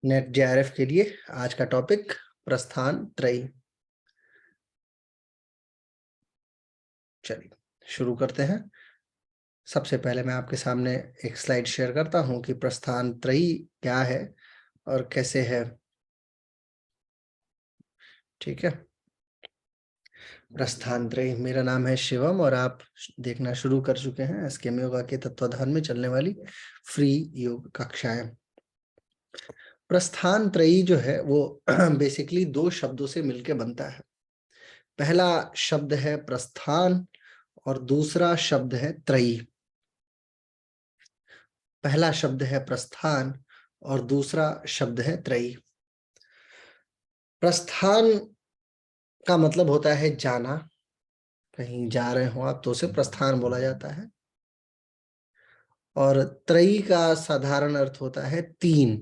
Net JRF के लिए आज का टॉपिक प्रस्थान त्रयी। चलिए शुरू करते हैं। सबसे पहले मैं आपके सामने एक स्लाइड शेयर करता हूं कि प्रस्थान त्रयी क्या है और कैसे है। ठीक है, प्रस्थान त्रयी। मेरा नाम है शिवम और आप देखना शुरू कर चुके हैं एसकेएम योगा के तत्वाधान में चलने वाली फ्री योग कक्षाएं। प्रस्थान त्रयी जो है वो बेसिकली दो शब्दों से मिलकर बनता है। पहला शब्द है प्रस्थान और दूसरा शब्द है त्रयी। पहला शब्द है प्रस्थान और दूसरा शब्द है त्रयी। प्रस्थान का मतलब होता है जाना, कहीं जा रहे हो आप तो उसे प्रस्थान बोला जाता है। और त्रयी का साधारण अर्थ होता है तीन,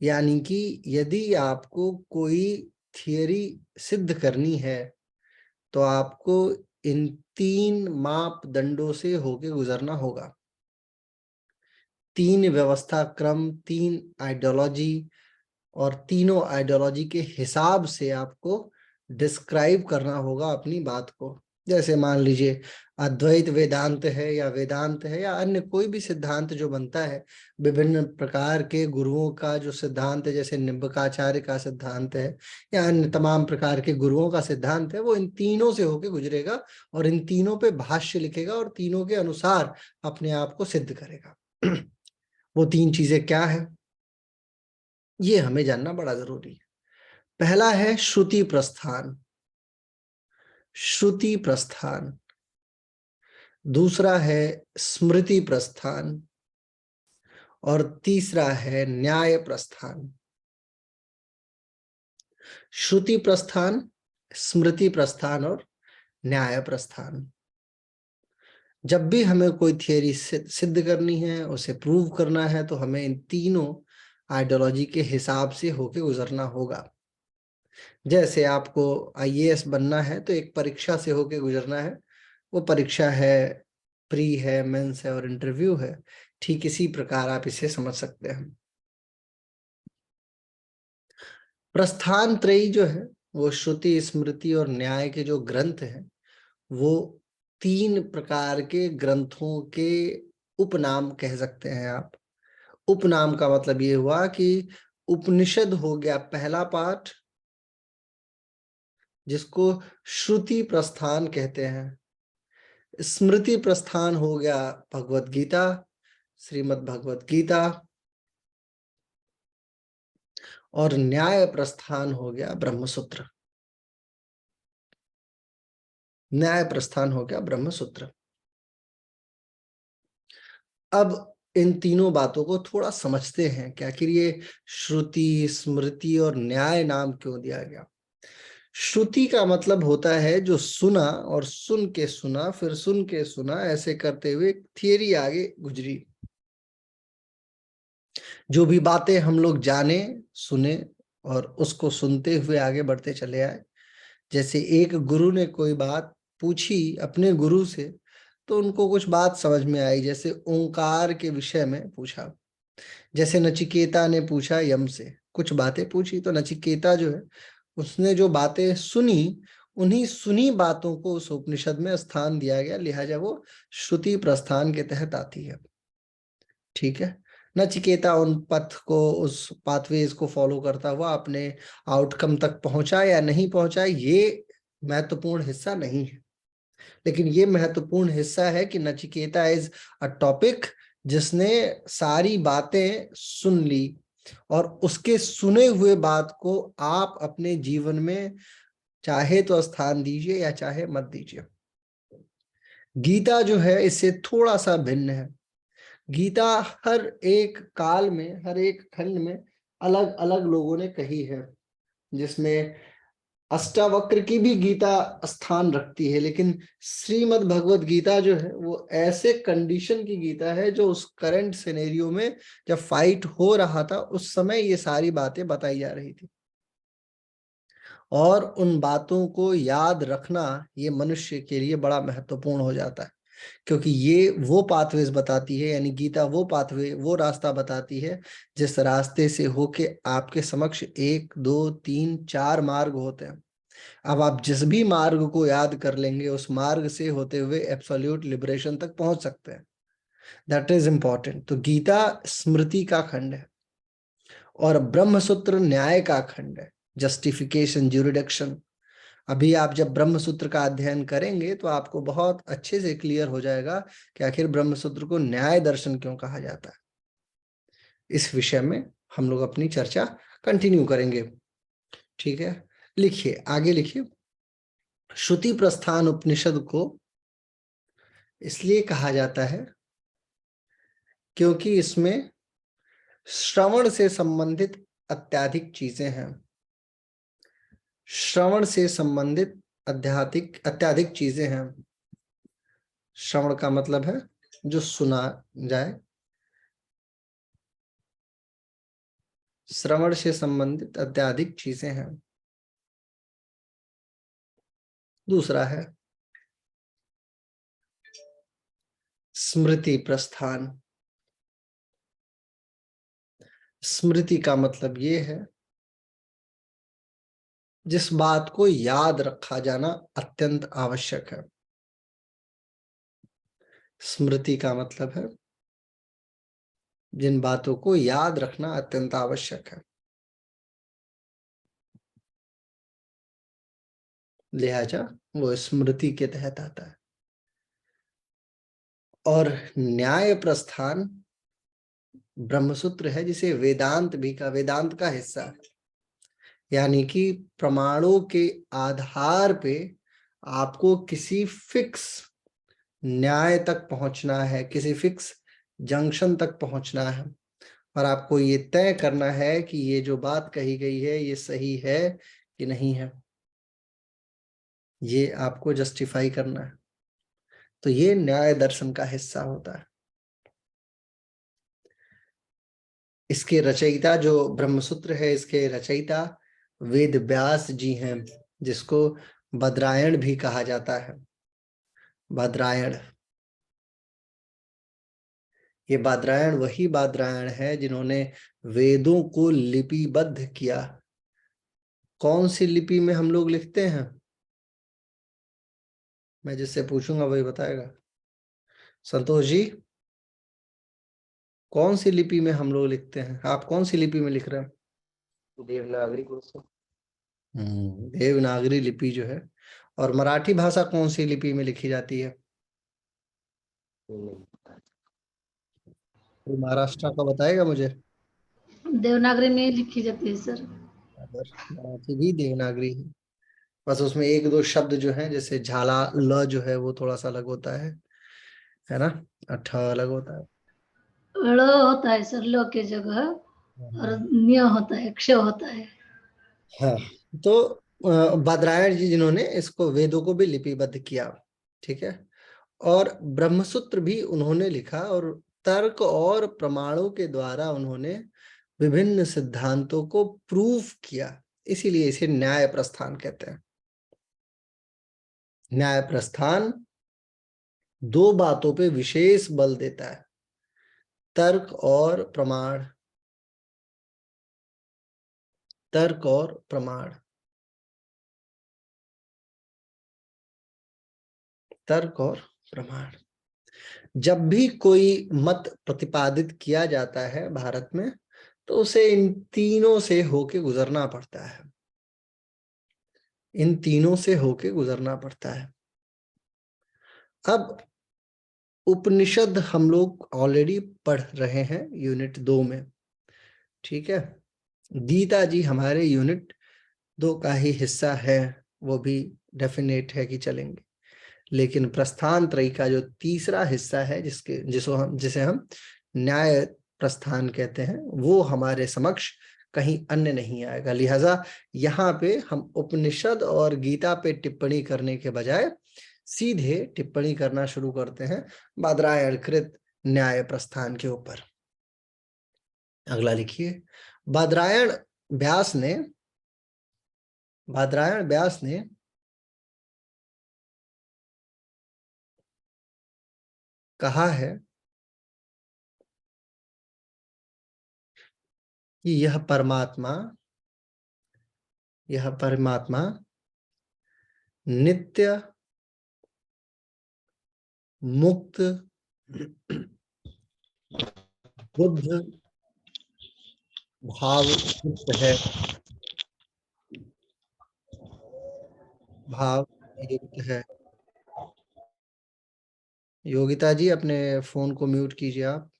यानी कि यदि आपको कोई थियरी सिद्ध करनी है तो आपको इन तीन मापदंडों से होके गुजरना होगा। तीन व्यवस्था क्रम, तीन आइडियोलॉजी और तीनों आइडियोलॉजी के हिसाब से आपको डिस्क्राइब करना होगा अपनी बात को। जैसे मान लीजिए अद्वैत वेदांत है या वेदांत है या अन्य कोई भी सिद्धांत जो बनता है, विभिन्न प्रकार के गुरुओं का जो सिद्धांत है, जैसे निम्बकाचार्य का सिद्धांत है या अन्य तमाम प्रकार के गुरुओं का सिद्धांत है, वो इन तीनों से होके गुजरेगा और इन तीनों पे भाष्य लिखेगा और तीनों के अनुसार अपने आप को सिद्ध करेगा। वो तीन चीजें क्या है ये हमें जानना बड़ा जरूरी है। पहला है श्रुति प्रस्थान, श्रुति प्रस्थान। दूसरा है स्मृति प्रस्थान और तीसरा है न्याय प्रस्थान। श्रुति प्रस्थान, स्मृति प्रस्थान और न्याय प्रस्थान। जब भी हमें कोई थियरी सिद्ध करनी है, उसे प्रूव करना है, तो हमें इन तीनों आइडियोलॉजी के हिसाब से होके गुजरना होगा। जैसे आपको आईएएस बनना है तो एक परीक्षा से होके गुजरना है। वो परीक्षा है, प्री है, मेंस है और इंटरव्यू है। ठीक इसी प्रकार आप इसे समझ सकते हैं। प्रस्थान त्रयी जो है वो श्रुति, स्मृति और न्याय के जो ग्रंथ हैं वो तीन प्रकार के ग्रंथों के उपनाम कह सकते हैं आप। उपनाम का मतलब ये हुआ कि उपनिषद हो गया पहला पाठ, जिसको श्रुति प्रस्थान कहते हैं। स्मृति प्रस्थान हो गया भगवत गीता, श्रीमद् भगवत गीता। और न्याय प्रस्थान हो गया ब्रह्मसूत्र। न्याय प्रस्थान हो गया ब्रह्मसूत्र। अब इन तीनों बातों को थोड़ा समझते हैं कि आखिर ये श्रुति, स्मृति और न्याय नाम क्यों दिया गया। श्रुति का मतलब होता है जो सुना और सुन के सुना, फिर सुन के सुना, ऐसे करते हुए थियरी आगे गुजरी। जो भी बातें हम लोग जाने, सुने और उसको सुनते हुए आगे बढ़ते चले आए। जैसे एक गुरु ने कोई बात पूछी अपने गुरु से तो उनको कुछ बात समझ में आई, जैसे ओंकार के विषय में पूछा। जैसे नचिकेता ने पूछा यम से, कुछ बातें पूछी तो नचिकेता जो है उसने जो बातें सुनी, उन्हीं सुनी बातों को उस उपनिषद में स्थान दिया गया, लिहाजा वो श्रुति प्रस्थान के तहत आती है। ठीक है, नचिकेता उन पथ को, उस पाथवेज को फॉलो करता हुआ अपने आउटकम तक पहुंचा या नहीं पहुंचा, ये महत्वपूर्ण हिस्सा नहीं है। लेकिन ये महत्वपूर्ण हिस्सा है कि नचिकेता इज अ टॉपिक जिसने सारी बातें सुन ली और उसके सुने हुए बात को आप अपने जीवन में चाहे तो स्थान दीजिए या चाहे मत दीजिए। गीता जो है इससे थोड़ा सा भिन्न है। गीता हर एक काल में, हर एक खंड में अलग अलग लोगों ने कही है, जिसमें अष्टावक्र की भी गीता स्थान रखती है। लेकिन श्रीमद् भगवत गीता जो है वो ऐसे कंडीशन की गीता है जो उस करंट सिनेरियो में जब फाइट हो रहा था उस समय ये सारी बातें बताई जा रही थी। और उन बातों को याद रखना ये मनुष्य के लिए बड़ा महत्वपूर्ण हो जाता है। क्योंकि ये वो पाथवेज बताती है, यानी गीता वो पाथवे, वो रास्ता बताती है जिस रास्ते से होके आपके समक्ष 1 2 3 4 मार्ग होते हैं। अब आप जिस भी मार्ग को याद कर लेंगे उस मार्ग से होते हुए एब्सोल्यूट लिबरेशन तक पहुंच सकते हैं। That is important. तो गीता स्मृति का खंड है और ब्रह्मसूत्र न्याय का खंड है, जस्टिफिकेशन, ज्यूरिडिक्शन। अभी आप जब ब्रह्मसूत्र का अध्ययन करेंगे तो आपको बहुत अच्छे से क्लियर हो जाएगा कि आखिर ब्रह्मसूत्र को न्याय दर्शन क्यों कहा जाता है। इस विषय में हम लोग अपनी चर्चा कंटिन्यू करेंगे। ठीक है, लिखिए, आगे लिखिए। श्रुति प्रस्थान उपनिषद को इसलिए कहा जाता है क्योंकि इसमें श्रवण से संबंधित अत्याधिक चीजें हैं। श्रवण से संबंधित अत्याधिक चीजें हैं। श्रवण का मतलब है जो सुना जाए। श्रवण से संबंधित अत्याधिक चीजें हैं। दूसरा है स्मृति प्रस्थान। स्मृति का मतलब ये है जिस बात को याद रखा जाना अत्यंत आवश्यक है। स्मृति का मतलब है जिन बातों को याद रखना अत्यंत आवश्यक है, लिहाजा वो स्मृति के तहत आता है। और न्याय प्रस्थान ब्रह्मसूत्र है जिसे वेदांत का हिस्सा है, यानी कि प्रमाणों के आधार पे आपको किसी फिक्स न्याय तक पहुंचना है, किसी फिक्स जंक्शन तक पहुंचना है, और आपको ये तय करना है कि ये जो बात कही गई है ये सही है कि नहीं है, ये आपको जस्टिफाई करना है। तो ये न्याय दर्शन का हिस्सा होता है। इसके रचयिता जो ब्रह्मसूत्र है, इसके रचयिता वेद व्यास जी हैं, जिसको बद्रायण भी कहा जाता है। बद्रायण, ये बादरायण वही बादरायण है जिन्होंने वेदों को लिपिबद्ध किया। कौन सी लिपि में हम लोग लिखते हैं? मैं जिससे पूछूंगा वही बताएगा। संतोष जी, कौन सी लिपि में हम लोग लिखते हैं? आप कौन सी लिपि में लिख रहे हैं? देवनागरी। देवनागरी लिपि जो है। और मराठी भाषा कौन सी लिपि में लिखी जाती है? कोई महाराष्ट्र का बताएगा मुझे? देवनागरी में लिखी जाती है सर। अगर मराठी भी देवनागरी है, बस उसमें 1 2 शब्द जो है, जैसे झाला ल जो है वो थोड़ा सा अलग होता है ना, ठ अलग होता है। ळ होता है सर ल के जगह, और न्य होता है, क्ष होता है। हाँ, तो बादरायण जी जिन्होंने इसको वेदों को भी लिपिबद्ध किया, ठीक है, और ब्रह्मसूत्र भी उन्होंने लिखा, और तर्क और प्रमाणों के द्वारा उन्होंने विभिन्न सिद्धांतों को प्रूफ किया। इसीलिए इसे न्याय प्रस्थान कहते हैं। न्याय प्रस्थान 2 बातों पे विशेष बल देता है, तर्क और प्रमाण। तर्क और प्रमाण, तर्क और प्रमाण। जब भी कोई मत प्रतिपादित किया जाता है भारत में, तो उसे इन तीनों से होके गुजरना पड़ता है। इन तीनों से होके गुजरना पड़ता है। अब उपनिषद हम लोग ऑलरेडी पढ़ रहे हैं यूनिट 2 में, ठीक है। गीता जी हमारे यूनिट 2 का ही हिस्सा है, वो भी डेफिनेट है कि चलेंगे। लेकिन प्रस्थान त्रयी का जो तीसरा हिस्सा है, जिसे हम न्याय प्रस्थान कहते हैं, वो हमारे समक्ष कहीं अन्य नहीं आएगा। लिहाजा यहाँ पे हम उपनिषद और गीता पे टिप्पणी करने के बजाय सीधे टिप्पणी करना शुरू करते हैं बादरायणकृत न्याय प्रस्थान के ऊपर। अगला लिखिए। बादरायण व्यास ने कहा है कि यह परमात्मा नित्य मुक्त बुद्ध भाव युक्त है, भाव युक्त है। योगिता जी अपने फोन को म्यूट कीजिए आप।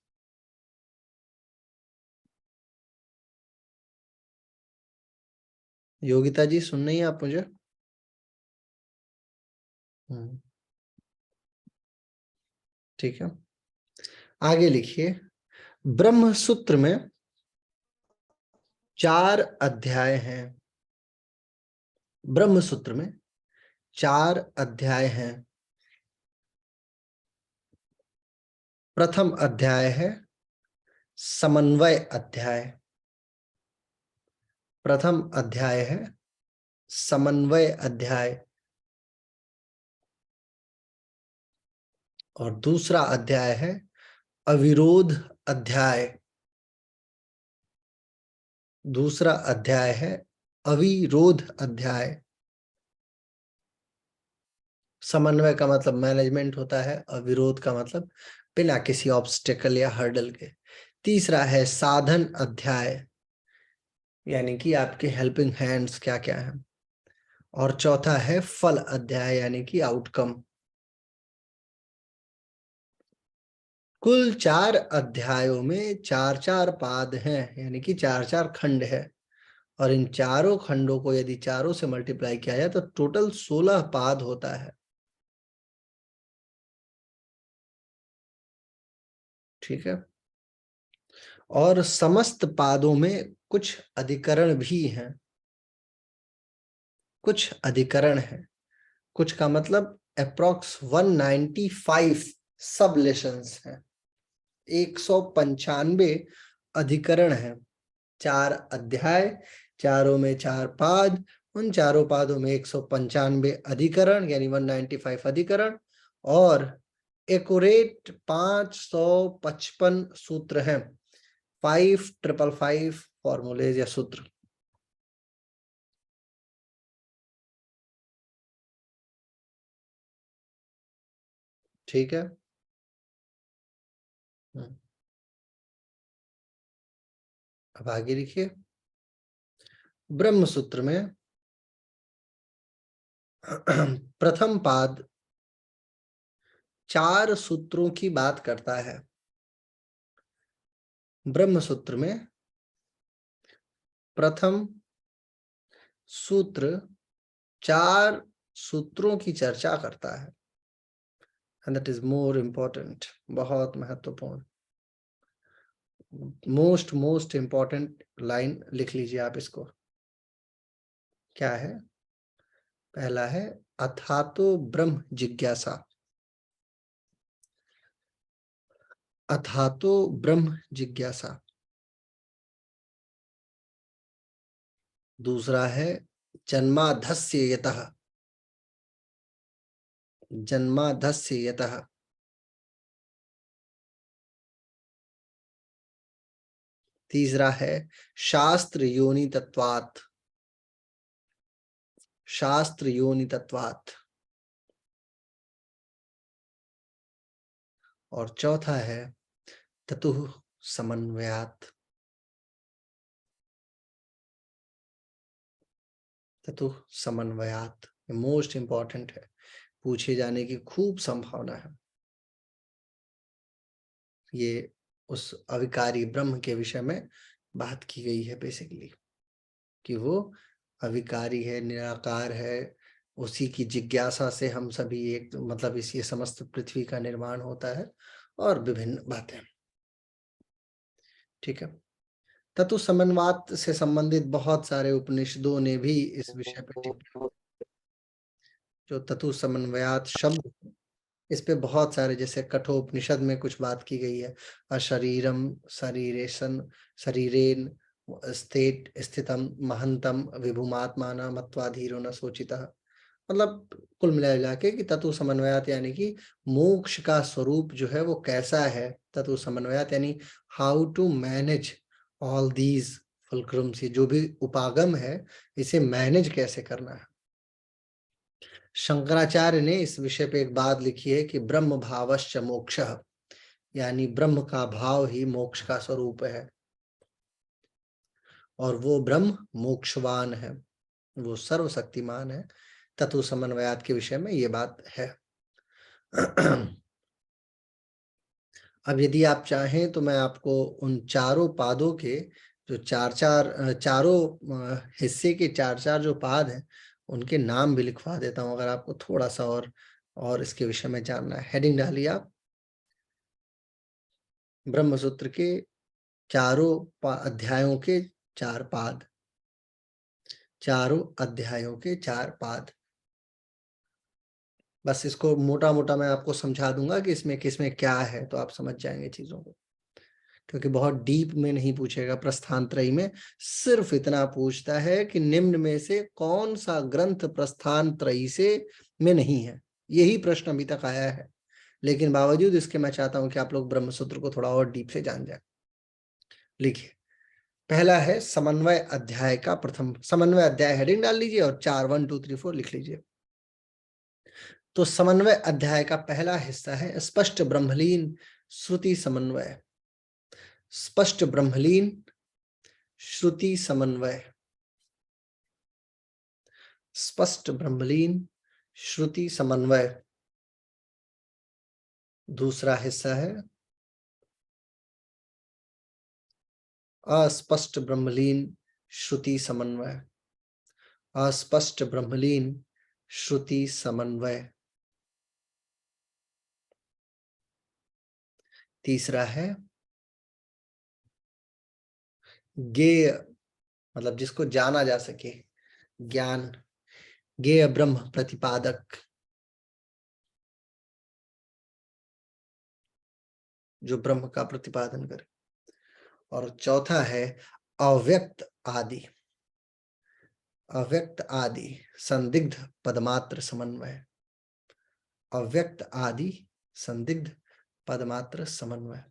योगिता जी सुन रही हैं आप मुझे? ठीक है, आगे लिखिए। ब्रह्म सूत्र में 4 अध्याय हैं। ब्रह्म सूत्र में 4 अध्याय हैं। प्रथम अध्याय है समन्वय अध्याय। प्रथम अध्याय है समन्वय अध्याय और दूसरा अध्याय है अविरोध अध्याय। दूसरा अध्याय है अविरोध अध्याय। समन्वय का मतलब मैनेजमेंट होता है, अविरोध का मतलब बिना किसी ऑब्स्टेकल या हर्डल के। तीसरा है साधन अध्याय, यानी कि आपके हेल्पिंग हैंड्स क्या क्या है। और चौथा है फल अध्याय, यानी कि आउटकम। कुल 4 अध्यायों में 4-4 पाद हैं, यानी कि 4-4 खंड है। और इन चारों खंडों को यदि चारों से मल्टीप्लाई किया जाए तो टोटल 16 पाद होता है। ठीक है, और समस्त पादों में कुछ अधिकरण भी हैं। कुछ अधिकरण है, कुछ का मतलब अप्रोक्स 195 सब लेशंस हैं। 195 अधिकरण है। 4 अध्याय, चारों में 4 पाद, उन चारों पादों में 195 अधिकरण यानी 195 अधिकरण और एक्यूरेट 555 सूत्र हैं। 5555 फॉर्मूलेज या सूत्र। ठीक है, अब आगे लिखिए। ब्रह्म सूत्र में प्रथम पाद 4 सूत्रों की बात करता है। ब्रह्म सूत्र में प्रथम सूत्र 4 सूत्रों की चर्चा करता है। And that is more important, बहुत महत्वपूर्ण, मोस्ट इंपॉर्टेंट लाइन लिख लीजिए आप इसको। क्या है? पहला है अथातो ब्रह्म जिज्ञासा। अथातो ब्रह्म जिज्ञासा। दूसरा है जन्माधस्य यतः। जन्माधस्य यतः। तीसरा है शास्त्र योनि तत्वात्। शास्त्र योनि तत्वात्। और चौथा है ततुः समन्वयात्। ततुः समन्वयात् मोस्ट इंपॉर्टेंट है, पूछे जाने की खूब संभावना है। ये उस अविकारी ब्रह्म के विषय में बात की गई है बेसिकली, कि वो अविकारी है, निराकार है, उसी की जिज्ञासा से हम सभी एक मतलब इस ये समस्त पृथ्वी का निर्माण होता है और विभिन्न बातें। ठीक है, तत्व समन्वय से संबंधित बहुत सारे उपनिषदों ने भी इस विषय पर टिप्पणी। जो तत्व समन्वयात शब्द, इस पे बहुत सारे, जैसे कठोपनिषद में कुछ बात की गई है, अशरीरम शरीरेशन शरीरेन स्थितम महंतम विभुमात्माना मत्वा धीरो न सोचितः। मतलब कुल मिला के कि तत्व समन्वयात यानी कि मोक्ष का स्वरूप जो है वो कैसा है, तत्व समन्वयात यानी how to manage all these fulcrums, जो भी उपागम है इसे मैनेज कैसे करना है। शंकराचार्य ने इस विषय पे एक बात लिखी है कि ब्रह्म भावश्च मोक्षः, यानी ब्रह्म का भाव ही मोक्ष का स्वरूप है और वो ब्रह्म मोक्षवान है, वो सर्वशक्तिमान है। तत्व समन्वयात के विषय में ये बात है। अब यदि आप चाहें तो मैं आपको उन चारों पादों के जो चारों हिस्से के चार जो पाद हैं उनके नाम भी लिखवा देता हूं, अगर आपको थोड़ा सा और इसके विषय में जानना है। हेडिंग डालिए आप, ब्रह्मसूत्र के चारों अध्यायों के चार पाद, चारों अध्यायों के चार पाद। बस इसको मोटा मोटा मैं आपको समझा दूंगा कि इसमें किसमें क्या है, तो आप समझ जाएंगे चीजों को, क्योंकि बहुत डीप में नहीं पूछेगा। प्रस्थान त्रयी में सिर्फ इतना पूछता है कि निम्न में से कौन सा ग्रंथ प्रस्थान त्रयी से में नहीं है, यही प्रश्न अभी तक आया है। लेकिन बावजूद इसके मैं चाहता हूं कि आप लोग ब्रह्मसूत्र को थोड़ा और डीप से जान जाए। लिखिए, पहला है समन्वय अध्याय का प्रथम, समन्वय अध्याय हेडिंग डाल लीजिए और 4 1 2 3 4 लिख लीजिए। तो समन्वय अध्याय का पहला हिस्सा है स्पष्ट ब्रह्मलीन श्रुति समन्वय। स्पष्ट ब्रह्मलीन श्रुति समन्वय, स्पष्ट ब्रह्मलीन श्रुति समन्वय। दूसरा हिस्सा है अस्पष्ट ब्रह्मलीन श्रुति समन्वय, अस्पष्ट ब्रह्मलीन श्रुति समन्वय। तीसरा है ज्ञेय, मतलब जिसको जाना जा सके, ज्ञान, ज्ञेय ब्रह्म प्रतिपादक, जो ब्रह्म का प्रतिपादन करे। और चौथा है अव्यक्त आदि, अव्यक्त आदि संदिग्ध पदमात्र समन्वय, अव्यक्त आदि संदिग्ध पदमात्र समन्वय।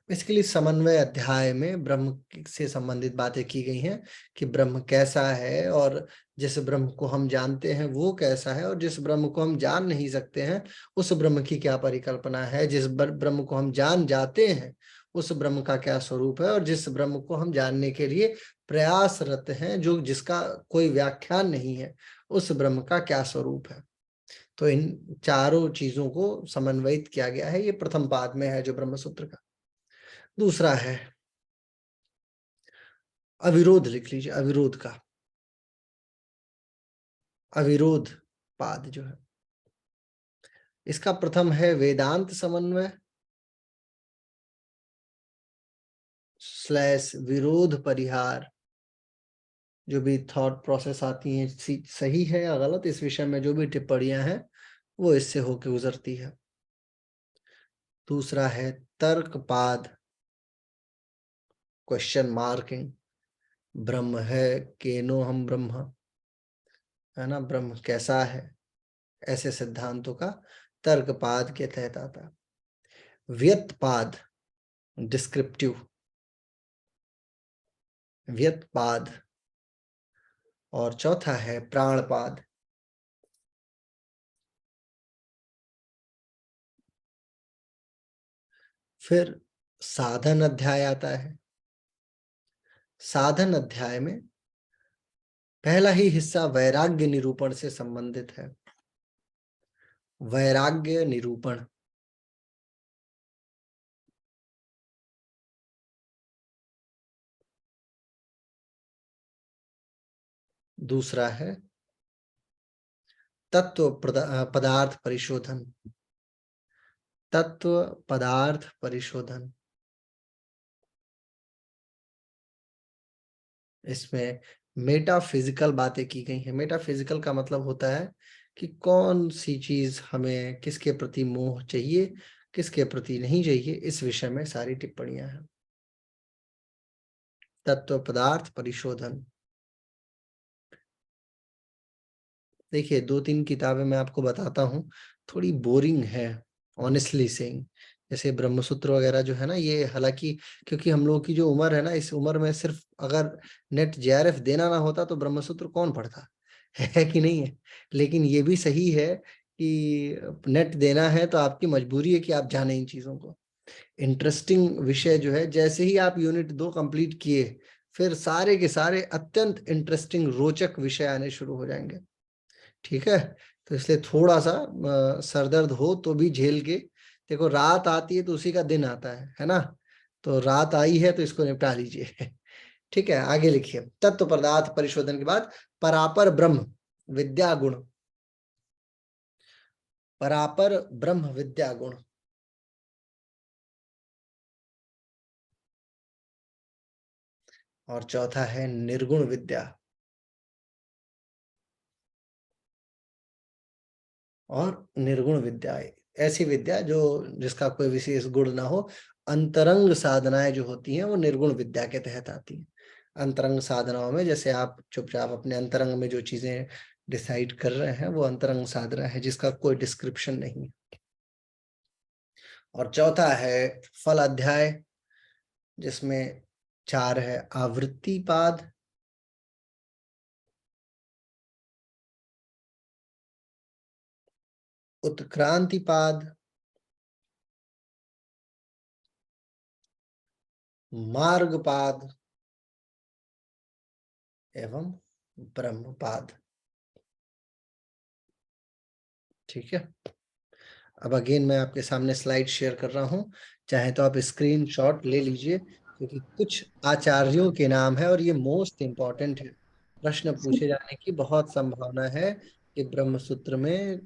बेसिकली समन्वय अध्याय में ब्रह्म से संबंधित बातें की गई हैं कि ब्रह्म कैसा है और जिस ब्रह्म को हम जानते हैं वो कैसा है, और जिस ब्रह्म को हम जान नहीं सकते हैं उस ब्रह्म की क्या परिकल्पना है, जिस ब्रह्म को हम जान जाते हैं उस ब्रह्म का क्या स्वरूप है, और जिस ब्रह्म को हम जानने के लिए प्रयासरत हैं, जो जिसका कोई व्याख्यान नहीं है, उस ब्रह्म का क्या स्वरूप है। तो इन चारों चीजों को समन्वयित किया गया है। ये प्रथम पाद में है जो ब्रह्मसूत्र का। दूसरा है अविरोध, लिख लीजिए अविरोध का, अविरोध पाद जो है इसका प्रथम है वेदांत समन्वय / विरोध परिहार। जो भी थॉट प्रोसेस आती है सही है या गलत, इस विषय में जो भी टिप्पणियां हैं वो इससे होके गुजरती है। दूसरा है तर्कपाद, क्वेश्चन मार्किंग, ब्रह्म है केनो हम ब्रह्म, है ना, ब्रह्म कैसा है, ऐसे सिद्धांतों का तर्कपाद के तहत आता है। व्यतपाद डिस्क्रिप्टिव, व्यतपाद। और चौथा है प्राणपाद। फिर साधन अध्याय आता है। साधन अध्याय में पहला ही हिस्सा वैराग्य निरूपण से संबंधित है, वैराग्य निरूपण। दूसरा है तत्व पदार्थ परिशोधन, तत्व पदार्थ परिशोधन। इसमें मेटाफिजिकल बातें की गई हैं। मेटाफिजिकल का मतलब होता है कि कौन सी चीज हमें किसके प्रति मोह चाहिए, किसके प्रति नहीं चाहिए, इस विषय में सारी टिप्पणियां हैं। तत्व पदार्थ परिशोधन। देखिए 2-3 किताबें मैं आपको बताता हूँ, थोड़ी बोरिंग है ऑनेस्टली सेइंग। जैसे ब्रह्मसूत्र वगैरह जो है ना, ये हालांकि क्योंकि हम लोगों की जो उम्र है ना, इस उम्र में सिर्फ अगर नेट जेआरएफ देना ना होता तो ब्रह्मसूत्र कौन पढ़ता है कि नहीं है। लेकिन ये भी सही है कि नेट देना है तो आपकी मजबूरी है कि आप जाने इन चीजों को। इंटरेस्टिंग विषय जो है, जैसे ही आप यूनिट 2 कंप्लीट किए, फिर सारे के सारे अत्यंत इंटरेस्टिंग रोचक विषय आने शुरू हो जाएंगे। ठीक है, तो इसलिए थोड़ा सा सरदर्द हो तो भी झेल के, देखो रात आती है तो उसी का दिन आता है ना। तो रात आई है तो इसको निपटा लीजिए। ठीक है, आगे लिखिए। तत्व पदार्थ परिशोधन के बाद परापर ब्रह्म विद्या गुण, परापर ब्रह्म विद्या गुण। और चौथा है निर्गुण विद्या। और निर्गुण विद्या ऐसी विद्या जो जिसका कोई विशेष गुण ना हो। अंतरंग साधनाएं जो होती हैं वो निर्गुण विद्या के तहत आती हैं। अंतरंग साधनाओं में जैसे आप चुपचाप अपने अंतरंग में जो चीजें डिसाइड कर रहे हैं वो अंतरंग साधना है, जिसका कोई डिस्क्रिप्शन नहीं है। और चौथा है फल अध्याय, जिसमें 4 है आवृत्ति पाद, उत्क्रांति पाद, मार्गपाद एवं ब्रह्मपाद। ठीक है, अब अगेन मैं आपके सामने स्लाइड शेयर कर रहा हूं, चाहे तो आप स्क्रीनशॉट ले लीजिए, क्योंकि कुछ आचार्यों के नाम है और ये मोस्ट इंपॉर्टेंट है। प्रश्न पूछे जाने की बहुत संभावना है कि ब्रह्मसूत्र में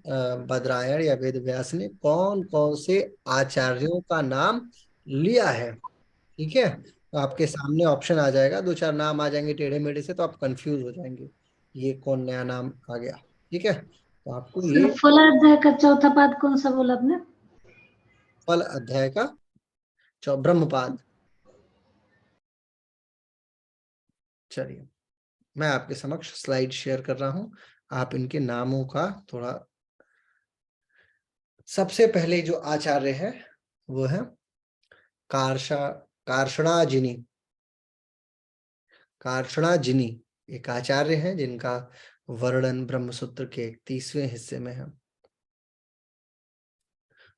बद्रायण या वेद व्यास ने कौन कौन से आचार्यों का नाम लिया है। ठीक है, तो आपके सामने ऑप्शन आ जाएगा, 2-4 नाम आ जाएंगे टेढ़े मेढ़े से, तो आप कंफ्यूज हो जाएंगे ये कौन नया नाम आ गया। ठीक है, तो आपको ये फलाध्याय का चौथा पाद कौन सा बोला आपने? फल अध्याय का ब्रह्मपाद। चलिए, मैं आपके समक्ष स्लाइड शेयर कर रहा हूं, आप इनके नामों का थोड़ा। सबसे पहले जो आचार्य है वो है कार्षणाजिनी। कार्षणाजिनी एक आचार्य हैं जिनका वर्णन ब्रह्मसूत्र के 30वें हिस्से में है।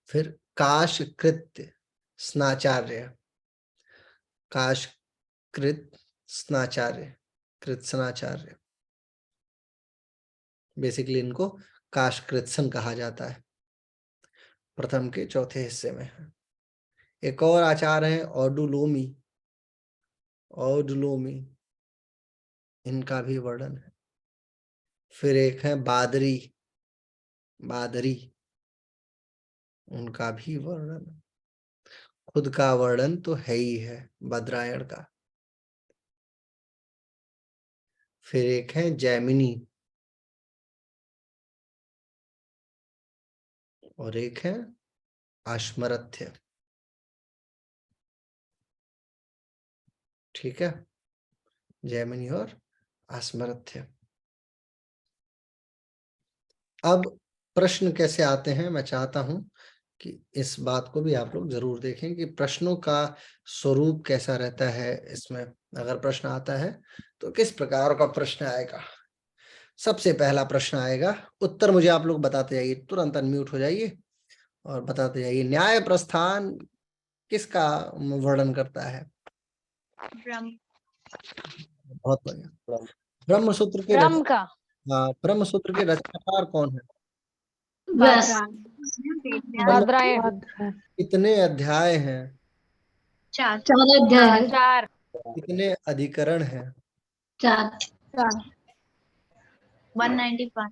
फिर काशकृत स्नाचार्य, काशकृत स्नाचार्य, कृत्स्नाचार्य, बेसिकली इनको काशकृत्सन कहा जाता है, प्रथम के चौथे हिस्से में है। एक और आचार्य है औडुलोमी, औडुलोमी, इनका भी वर्णन है। फिर एक है बादरी, बादरी, उनका भी वर्णन है। खुद का वर्णन तो है ही है बद्रायण का। फिर एक है जैमिनी, और एक है आश्मरथ्य। ठीक है, जैमिनी और आस्मरथ्य। अब प्रश्न कैसे आते हैं, मैं चाहता हूं कि इस बात को भी आप लोग जरूर देखें कि प्रश्नों का स्वरूप कैसा रहता है। इसमें अगर प्रश्न आता है तो किस प्रकार का प्रश्न आएगा। सबसे पहला प्रश्न आएगा, उत्तर मुझे आप लोग बताते जाइए, तुरंत अनम्यूट हो जाइए और बताते जाइए। न्याय प्रस्थान किसका वर्णन करता है? बहुत बढ़िया। ब्रह्मसूत्र के ब्रह्म का। ब्रह्मसूत्र के रचनाकार कौन है? व्यास। बद्रायण। कितने अध्याय हैं? 4 अध्याय है। 4। कितने अधिकरण हैं? 4। 195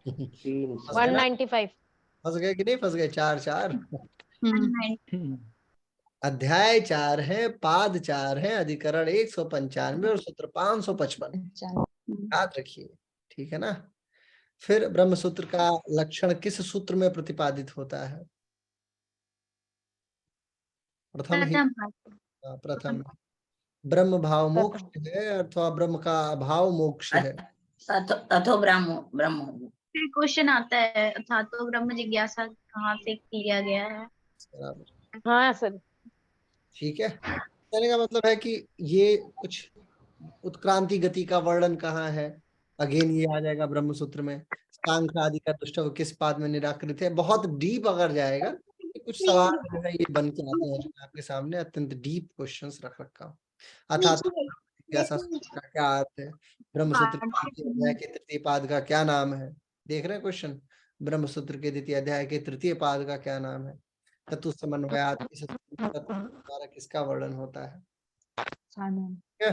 195। फंस गए कि नहीं फंस गए? 4-4 हम्म। अध्याय 4 है, पाद 4 है, अधिकरण 195 और सूत्र 555। याद रखिए, ठीक है ना। फिर ब्रह्मसूत्र का लक्षण किस सूत्र में प्रतिपादित होता है? प्रथम ही, प्रथम। ब्रह्म भाव मोक्ष है अथवा ब्रह्म का अभाव मोक्ष है? अथो ब्रह्म ब्रह्म। फिर क्वेश्चन आता है था तो ब्रह्म जिज्ञासा कहाँ से किया गया है। बराबर, हाँ सर। ठीक है। कहने का मतलब है कि ये कुछ उत्क्रांति गति का वर्णन कहाँ है, अगेन ये आ जाएगा ब्रह्म सूत्र में। सांख्य आदि का दुष्टव किस पाद में निराकृत है, बहुत डीप अगर जाएगा तो कुछ सवाल जो है ये बन के आते हैं जो मैं आपके सामने अत्यंत डीप क्वेश्चंस रख रखा हूँ। अर्थात जिज्ञासा सूत्र का क्या अर्थ है, ब्रह्म सूत्र के द्वितीय अध्याय के तृतीय पाद का क्या नाम है, देख रहे हैं क्वेश्चन, ब्रह्म सूत्र के द्वितीय अध्याय के तृतीय पाद का क्या नाम है, चतुसमन्वयात् इस द्वारा किसका वर्णन होता है। ठीक है?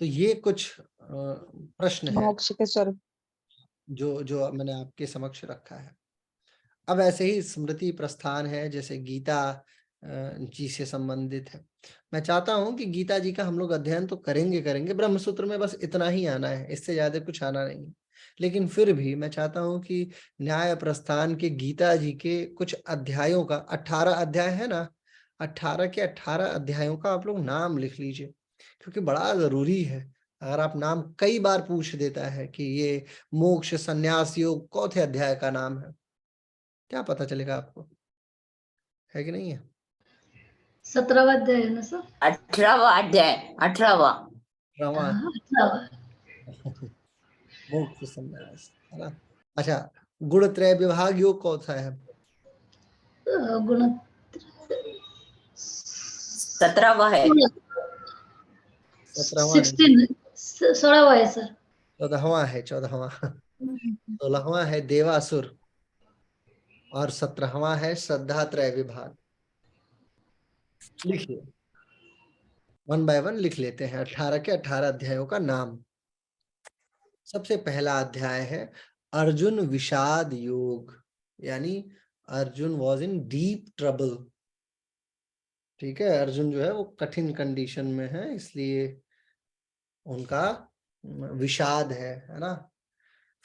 तो ये कुछ प्रश्न है मोक्ष के स्वरूप। जो जो मैंने आपके समक्ष रखा है। अब ऐसे ही स्मृति प्रस्थान है, जैसे गीता जी से संबंधित है। मैं चाहता हूं कि गीता जी का हम लोग अध्ययन तो करेंगे, ब्रह्मसूत्र में बस इतना ही आना है, इससे ज्यादा कुछ आना नहीं है। लेकिन फिर भी मैं चाहता हूं कि न्याय प्रस्थान के गीता जी के कुछ अध्यायों का, 18 अध्याय है ना, 18 के 18 अध्यायों का आप लोग नाम लिख लीजिए, क्योंकि बड़ा जरूरी है। अगर आप नाम कई बार पूछ देता है कि ये मोक्ष संन्यास योग कौथे अध्याय का नाम है, क्या पता चलेगा आपको, है कि नहीं है। 17वां अध्याय है ना सर। 18वां अध्याय 18वां। रवा हाँ, 18वां। मोक्ष संन्यास है ना। अच्छा, गुण त्रय विभाग योग कौन सा है, गुण 17वां है। 17वां नहीं, 16 16वां है सर। 14वां है, 14वां। 16वां है देवासुर और 17वां है श्रद्धा त्रय विभाग। लिखिए, वन बाय वन लिख लेते हैं 18 के 18 अध्यायों का नाम। सबसे पहला अध्याय है अर्जुन विषाद योग, यानी Arjun was in deep trouble. ठीक है, अर्जुन जो है वो कठिन कंडीशन में है, इसलिए उनका विषाद है ना।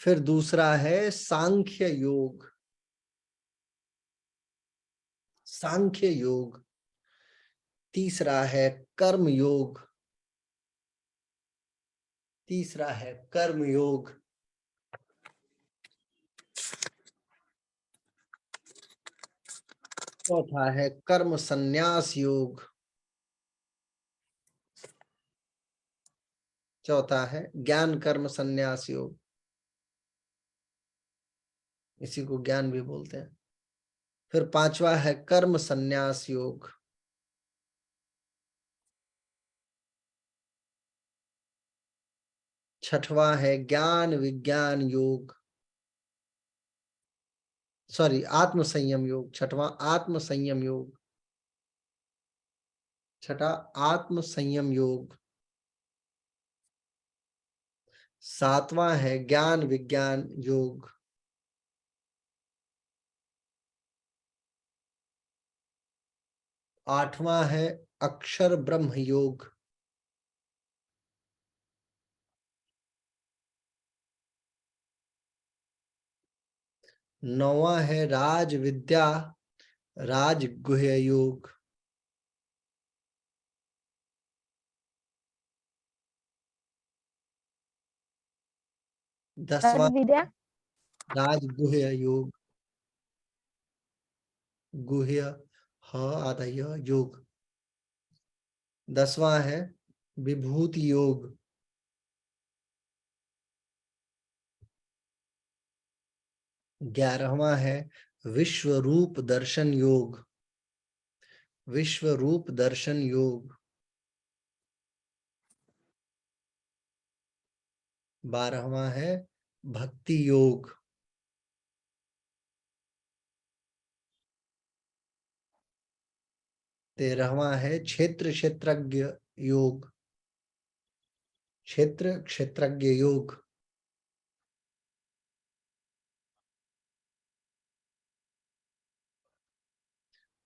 फिर दूसरा है सांख्य योग, सांख्य योग। तीसरा है कर्म योग, तीसरा है कर्म योग। चौथा है कर्म संन्यास योग। चौथा है ज्ञान कर्म संन्यास योग, इसी को ज्ञान भी बोलते हैं। फिर पांचवा है कर्म संन्यास योग। छठवां है ज्ञान विज्ञान योग, सॉरी आत्म संयम योग, छठवां आत्म संयम योग, छठा आत्म संयम योग। सातवां है ज्ञान विज्ञान योग। आठवां है अक्षर ब्रह्म योग। नौवां है राज विद्या राजगुह्य योग। 10वां विद्या राजगुह्य योग, गुह्य ह आधा य योग। 10वां है विभूति योग। 11वां है विश्व रूप दर्शन योग, विश्व रूप दर्शन योग। 12वां है भक्ति योग। 13वां है क्षेत्र क्षेत्रज्ञ योग, क्षेत्र क्षेत्रज्ञ योग।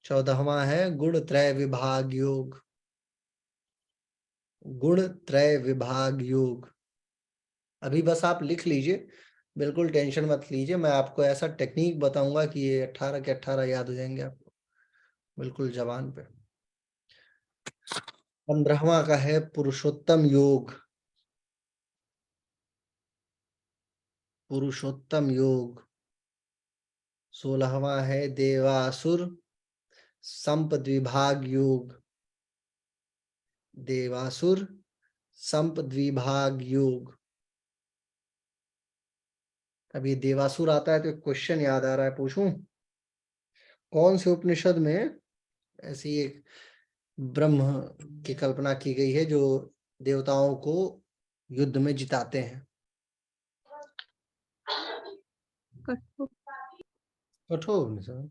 14वां है गुण त्रय विभाग योग, गुण त्रय विभाग योग। अभी बस आप लिख लीजिए, बिल्कुल टेंशन मत लीजिए, मैं आपको ऐसा टेक्निक बताऊंगा कि ये 18 के 18 याद हो जाएंगे आपको बिल्कुल जबान पे। 15वां का है पुरुषोत्तम योग, पुरुषोत्तम योग। 16वां है देवासुर संपद्विभाग योग। देवासुर संपद्विभाग योग। अब ये देवासुर आता है तो एक क्वेश्चन याद आ रहा है, पूछूं? कौन से उपनिषद में ऐसी एक ब्रह्म की कल्पना की गई है जो देवताओं को युद्ध में जिताते हैं? कठोपनिषद।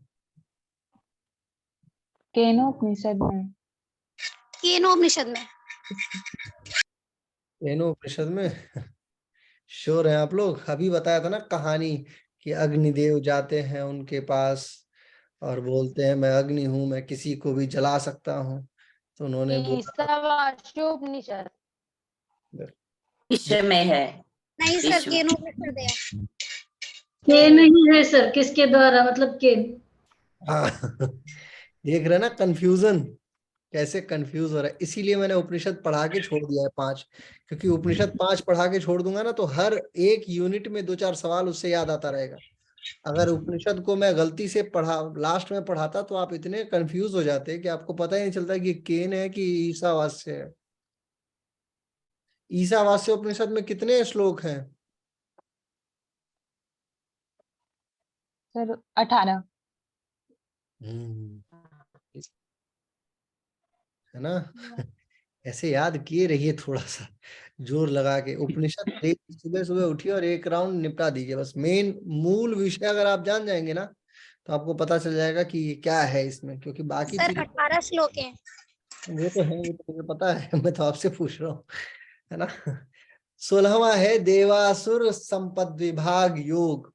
केनोपनिषद में। केनोपनिषद में। केनोपनिषद में। श्योर है आप लोग? अभी बताया था ना कहानी कि अग्निदेव जाते हैं उनके पास और बोलते हैं मैं अग्नि हूं, मैं किसी को भी जला सकता हूं। तो उन्होंने बोला ईशावास्योपनिषद। विश्व में है। नहीं सर, विश्व केनोपनिषद है। के नहीं है सर, किसके द्वारा, मतलब के? हाँ। देख रहे ना कंफ्यूजन, कैसे कंफ्यूज हो रहा है। इसीलिए मैंने उपनिषद पढ़ा के छोड़ दिया है 5, क्योंकि उपनिषद 5 पढ़ा के छोड़ दूंगा ना तो हर एक यूनिट में 2-4 सवाल उससे याद आता रहेगा। अगर उपनिषद को मैं गलती से पढ़ा लास्ट में पढ़ाता तो आप इतने कंफ्यूज हो जाते कि आपको पता ही नहीं चलता कि केन है कि ईसावास्य है। ईसावास्य उपनिषद में कितने श्लोक हैं? सर 18। है ना? ऐसे याद किए रहिए, थोड़ा सा जोर लगा के। उपनिषद सुबह सुबह उठिए और एक राउंड निपटा दीजिए बस। मेन मूल विषय अगर आप जान जाएंगे ना तो आपको पता चल जाएगा कि ये क्या है इसमें, क्योंकि बाकी सर चीज 18 श्लोक हैं। वो तो है, वो तो मुझे पता है। मैं तो आपसे पूछ रहा हूँ, है ना? 16वां है देवासुर संपद विभाग योग।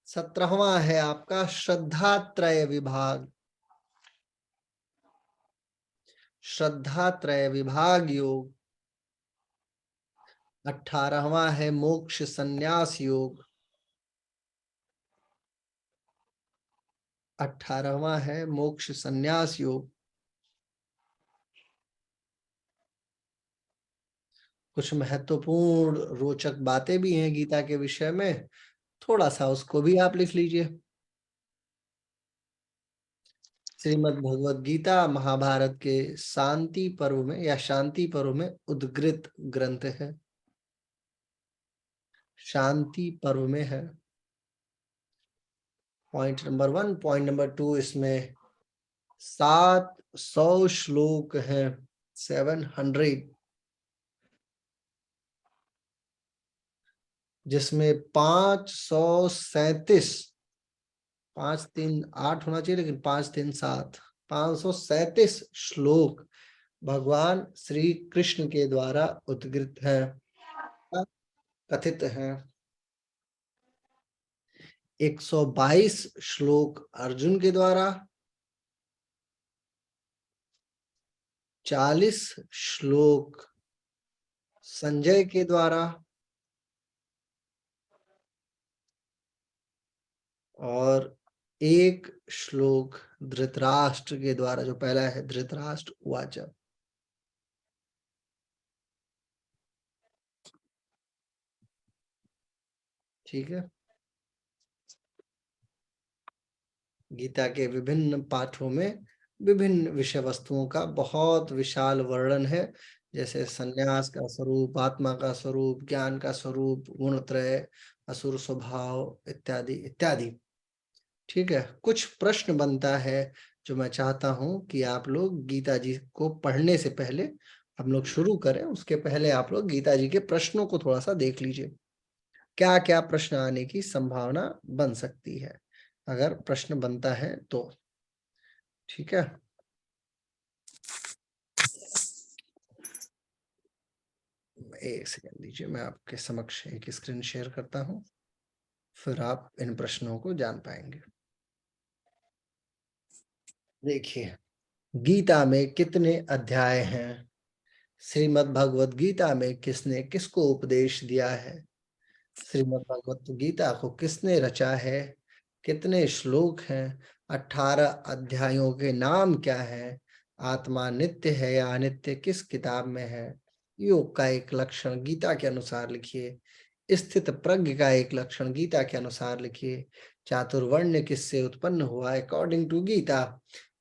17वां है आपका श्रद्धात्रय विभाग। श्रद्धात्रय विभाग योग। 18वां है मोक्ष संन्यास योग। 18वां है मोक्ष संन्यास योग। कुछ महत्वपूर्ण रोचक बातें भी हैं गीता के विषय में, थोड़ा सा उसको भी आप लिख लीजिए। श्रीमद् भगवद गीता महाभारत के शांति पर्व में या शांति पर्व में उद्गृत ग्रंथ है। शांति पर्व में है। Point number 1। पॉइंट नंबर 2, इसमें 700 श्लोक हैं। 700, जिसमें 537, 5 3 8 होना चाहिए लेकिन 5 3 7, 537 श्लोक भगवान श्री कृष्ण के द्वारा उद्गृत हैं, कथित हैं। 122 श्लोक अर्जुन के द्वारा, 40 श्लोक संजय के द्वारा और 1 श्लोक धृतराष्ट्र के द्वारा, जो पहला है धृतराष्ट्र उवाच। ठीक है। गीता के विभिन्न पाठों में विभिन्न विषय वस्तुओं का बहुत विशाल वर्णन है, जैसे संन्यास का स्वरूप, आत्मा का स्वरूप, ज्ञान का स्वरूप, गुणत्रय, असुर स्वभाव इत्यादि इत्यादि। ठीक है। कुछ प्रश्न बनता है जो मैं चाहता हूं कि आप लोग गीता जी को पढ़ने से पहले, हम लोग शुरू करें उसके पहले आप लोग गीता जी के प्रश्नों को थोड़ा सा देख लीजिए, क्या क्या प्रश्न आने की संभावना बन सकती है अगर प्रश्न बनता है तो। ठीक है। एक सेकंड दीजिए, मैं आपके समक्ष एक स्क्रीन शेयर करता हूं, फिर आप इन प्रश्नों को जान पाएंगे। देखिए, गीता में कितने अध्याय हैं? श्रीमद् भगवत गीता में किसने किसको उपदेश दिया है? श्रीमद् भगवत गीता को किसने रचा है? कितने श्लोक हैं? 18 अध्यायों के नाम क्या है? आत्मा नित्य है या अनित्य किस किताब में है? योग का एक लक्षण गीता के अनुसार लिखिए। स्थित प्रज्ञ का एक लक्षण गीता के अनुसार लिखिए। चातुर्वर्ण्य किससे उत्पन्न हुआ अकॉर्डिंग टू गीता।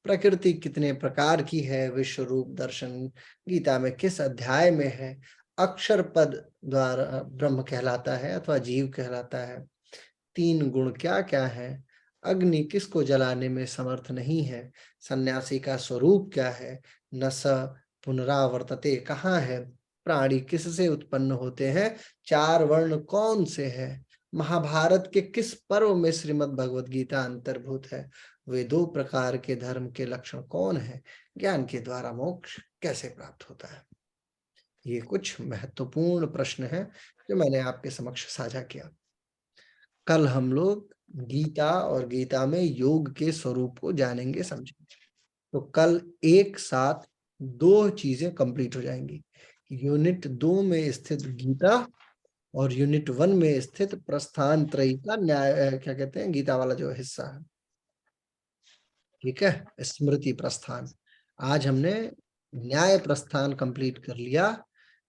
प्रकृति कितने प्रकार की है, विश्व रूप दर्शन गीता में किस अध्याय में है। अक्षर पद द्वारा ब्रह्म कहलाता है अथवा जीव कहलाता है। 3 गुण क्या क्या है। अग्नि किसको जलाने में समर्थ नहीं है। सन्यासी का स्वरूप क्या है। न स पुनरावर्तते कहाँ है। प्राणी किससे उत्पन्न होते हैं। 4 वर्ण कौन से हैं। महाभारत के किस पर्व में श्रीमद् भगवद गीता अंतर्भूत है। वे 2 प्रकार के धर्म के लक्षण कौन है। ज्ञान के द्वारा मोक्ष कैसे प्राप्त होता है। ये कुछ महत्वपूर्ण प्रश्न हैं जो मैंने आपके समक्ष साझा किया। कल हम लोग गीता और गीता में योग के स्वरूप को जानेंगे समझेंगे। तो कल एक साथ 2 चीजें कंप्लीट हो जाएंगी। यूनिट 2 में स्थित गीता और यूनिट 1 में स्थित प्रस्थान त्रयी का न्याय क्या कहते हैं गीता वाला जो हिस्सा है। ठीक है, स्मृति प्रस्थान। आज हमने न्याय प्रस्थान कंप्लीट कर लिया।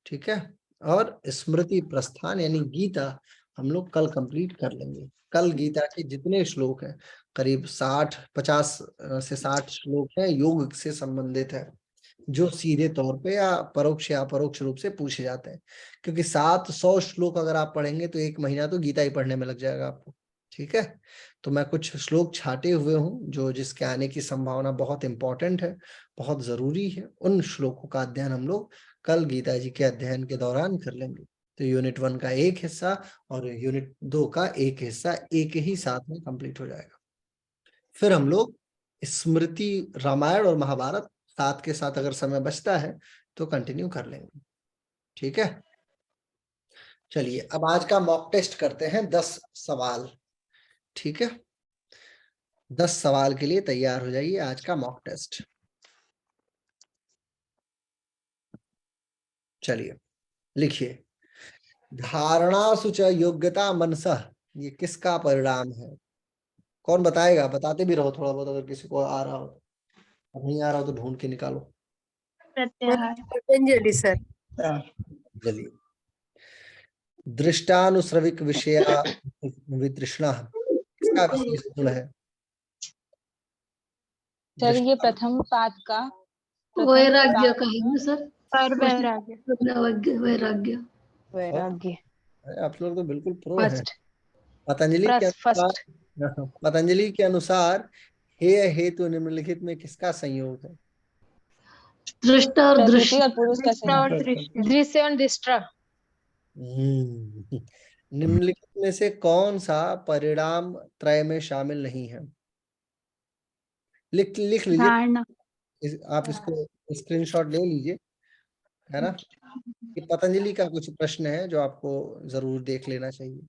ठीक है, और स्मृति प्रस्थान यानी गीता हम लोग कल कंप्लीट कर लेंगे। कल गीता के जितने श्लोक हैं करीब 50 से 60 श्लोक हैं योग से संबंधित है, जो सीधे तौर पे या परोक्ष या अपरोक्ष रूप से पूछे जाते हैं। क्योंकि 700 श्लोक अगर आप पढ़ेंगे तो 1 महीना तो गीता ही पढ़ने में लग जाएगा आपको। ठीक है, तो मैं कुछ श्लोक छाटे हुए हूँ जो जिसके आने की संभावना बहुत इंपॉर्टेंट है, बहुत जरूरी है। उन श्लोकों का अध्ययन हम लोग कल गीता जी के अध्ययन के दौरान कर लेंगे। तो यूनिट 1 का एक हिस्सा और यूनिट 2 का एक हिस्सा एक ही साथ में कंप्लीट हो जाएगा। फिर हम लोग स्मृति रामायण और महाभारत साथ के साथ अगर समय बचता है तो कंटिन्यू कर लेंगे। ठीक है, चलिए अब आज का मॉक टेस्ट करते हैं 10 सवाल। ठीक है, 10 सवाल के लिए तैयार हो जाइए। आज का मॉक टेस्ट चलिए लिखिए। धारणा सुच योग्यता मनसः ये किसका परिणाम है। कौन बताएगा, बताते भी रहो थोड़ा बहुत, अगर किसी को आ रहा हो। अब नहीं आ रहा हो तो ढूंढ के निकालो। प्रत्याहार। पतंजलि सर। चलिए, दृष्टानुश्रविक विषया वितृष्णा किसका विशेष गुण है। सर ये प्रथम पाद का वैराग्य का है ना सर। और वैराग्य। वैराग्य। वैराग्य आप लोग तो बिल्कुल प्रो हैं। फर्स्ट पतंजलि के अनुसार फर्स्ट पतंजलि के अनुसार हेय हेतु निम्नलिखित में किसका संयोग है। दृष्टा और प्रकृति दृश्य। और पुरुष का और संयोग। दृश्य। दृश्य और दृष्टा। निम्नलिखित में से कौन सा परिणाम त्रय में शामिल नहीं है। लिख लीजिए। धारणा। आप इसको स्क्रीनशॉट ले लीजिए, है ना। ये पतंजलि का कुछ प्रश्न है जो आपको जरूर देख लेना चाहिए।